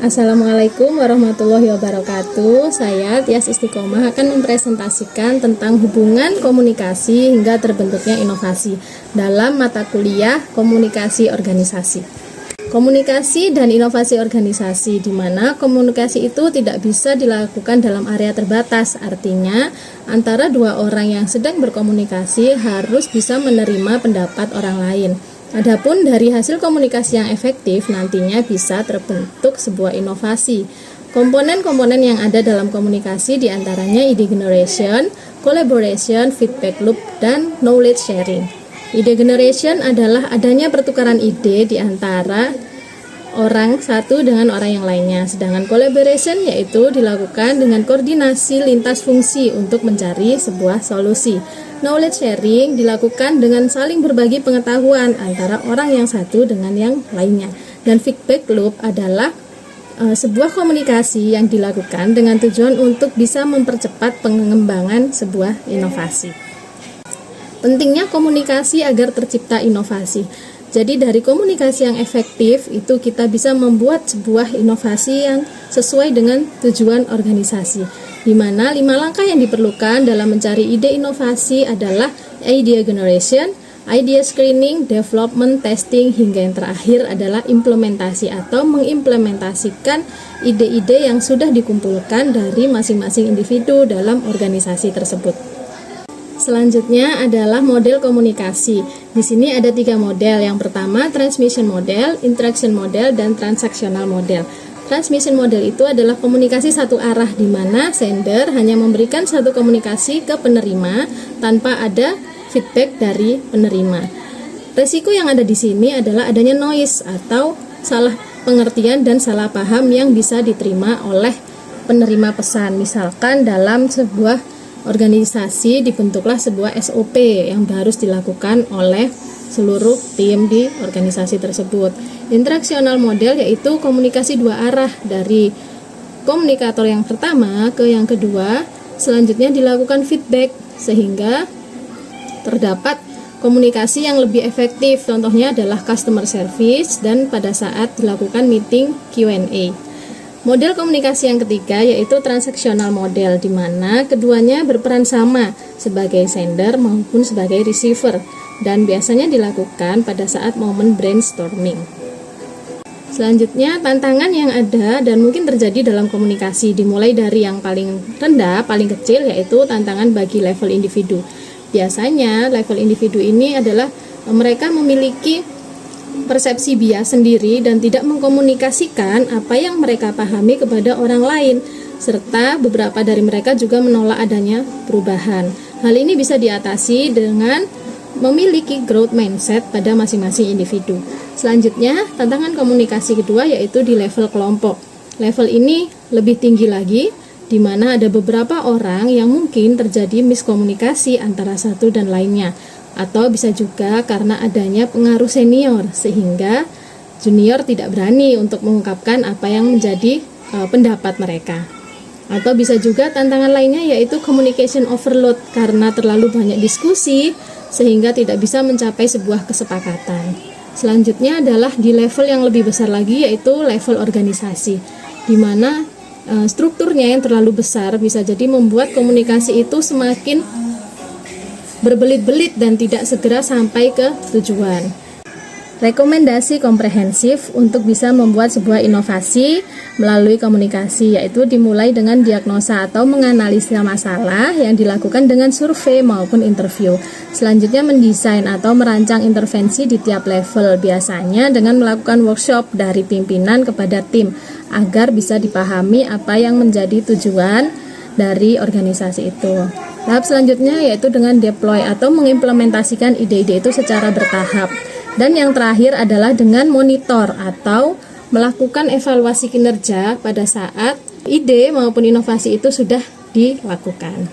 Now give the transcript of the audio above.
Assalamualaikum warahmatullahi wabarakatuh. Saya Tias Istiqomah akan mempresentasikan tentang hubungan komunikasi hingga terbentuknya inovasi dalam mata kuliah komunikasi organisasi. Komunikasi dan inovasi organisasi, di mana komunikasi itu tidak bisa dilakukan dalam area terbatas. Artinya, antara dua orang yang sedang berkomunikasi harus bisa menerima pendapat orang lain. Adapun dari hasil komunikasi yang efektif nantinya bisa terbentuk sebuah inovasi. Komponen-komponen yang ada dalam komunikasi diantaranya ide generation, collaboration, feedback loop, dan knowledge sharing. Ide generation adalah adanya pertukaran ide di antara orang satu dengan orang yang lainnya. Sedangkan collaboration yaitu dilakukan dengan koordinasi lintas fungsi untuk mencari sebuah solusi. Knowledge sharing dilakukan dengan saling berbagi pengetahuan antara orang yang satu dengan yang lainnya. Dan feedback loop adalah sebuah komunikasi yang dilakukan dengan tujuan untuk bisa mempercepat pengembangan sebuah inovasi. Pentingnya komunikasi agar tercipta inovasi. Jadi dari komunikasi yang efektif itu kita bisa membuat sebuah inovasi yang sesuai dengan tujuan organisasi. Di mana 5 langkah yang diperlukan dalam mencari ide inovasi adalah idea generation, idea screening, development, testing, hingga yang terakhir adalah implementasi atau mengimplementasikan ide-ide yang sudah dikumpulkan dari masing-masing individu dalam organisasi tersebut. Selanjutnya adalah model komunikasi. Di sini ada 3 model. Yang pertama transmission model, interaction model, dan transactional model. Transmission model itu adalah komunikasi satu arah di mana sender hanya memberikan satu komunikasi ke penerima tanpa ada feedback dari penerima. Resiko yang ada di sini adalah adanya noise atau salah pengertian dan salah paham yang bisa diterima oleh penerima pesan. Misalkan dalam sebuah organisasi dibentuklah sebuah SOP yang harus dilakukan oleh seluruh tim di organisasi tersebut. Interaksional model yaitu komunikasi dua arah dari komunikator yang pertama ke yang kedua, selanjutnya dilakukan feedback sehingga terdapat komunikasi yang lebih efektif. Contohnya adalah customer service dan pada saat dilakukan meeting Q&A. Model komunikasi yang ketiga yaitu transaksional model, di mana keduanya berperan sama sebagai sender maupun sebagai receiver dan biasanya dilakukan pada saat momen brainstorming. Selanjutnya, tantangan yang ada dan mungkin terjadi dalam komunikasi dimulai dari yang paling rendah, paling kecil, yaitu tantangan bagi level individu. Biasanya level individu ini adalah mereka memiliki persepsi bias sendiri dan tidak mengkomunikasikan apa yang mereka pahami kepada orang lain, serta beberapa dari mereka juga menolak adanya perubahan. Hal ini bisa diatasi dengan memiliki growth mindset pada masing-masing individu. Selanjutnya, tantangan komunikasi kedua yaitu di level kelompok. Level ini lebih tinggi lagi, di mana ada beberapa orang yang mungkin terjadi miskomunikasi antara satu dan lainnya. Atau bisa juga karena adanya pengaruh senior sehingga junior tidak berani untuk mengungkapkan apa yang menjadi pendapat mereka. Atau bisa juga tantangan lainnya yaitu communication overload karena terlalu banyak diskusi sehingga tidak bisa mencapai sebuah kesepakatan. Selanjutnya adalah di level yang lebih besar lagi yaitu level organisasi, di mana strukturnya yang terlalu besar bisa jadi membuat komunikasi itu semakin berbelit-belit dan tidak segera sampai ke tujuan. Rekomendasi komprehensif untuk bisa membuat sebuah inovasi melalui komunikasi yaitu dimulai dengan diagnosa atau menganalisa masalah yang dilakukan dengan survei maupun interview. Selanjutnya mendesain atau merancang intervensi di tiap level, biasanya dengan melakukan workshop dari pimpinan kepada tim agar bisa dipahami apa yang menjadi tujuan dari organisasi itu. Tahap selanjutnya yaitu dengan deploy atau mengimplementasikan ide-ide itu secara bertahap. Dan yang terakhir adalah dengan monitor atau melakukan evaluasi kinerja pada saat ide maupun inovasi itu sudah dilakukan.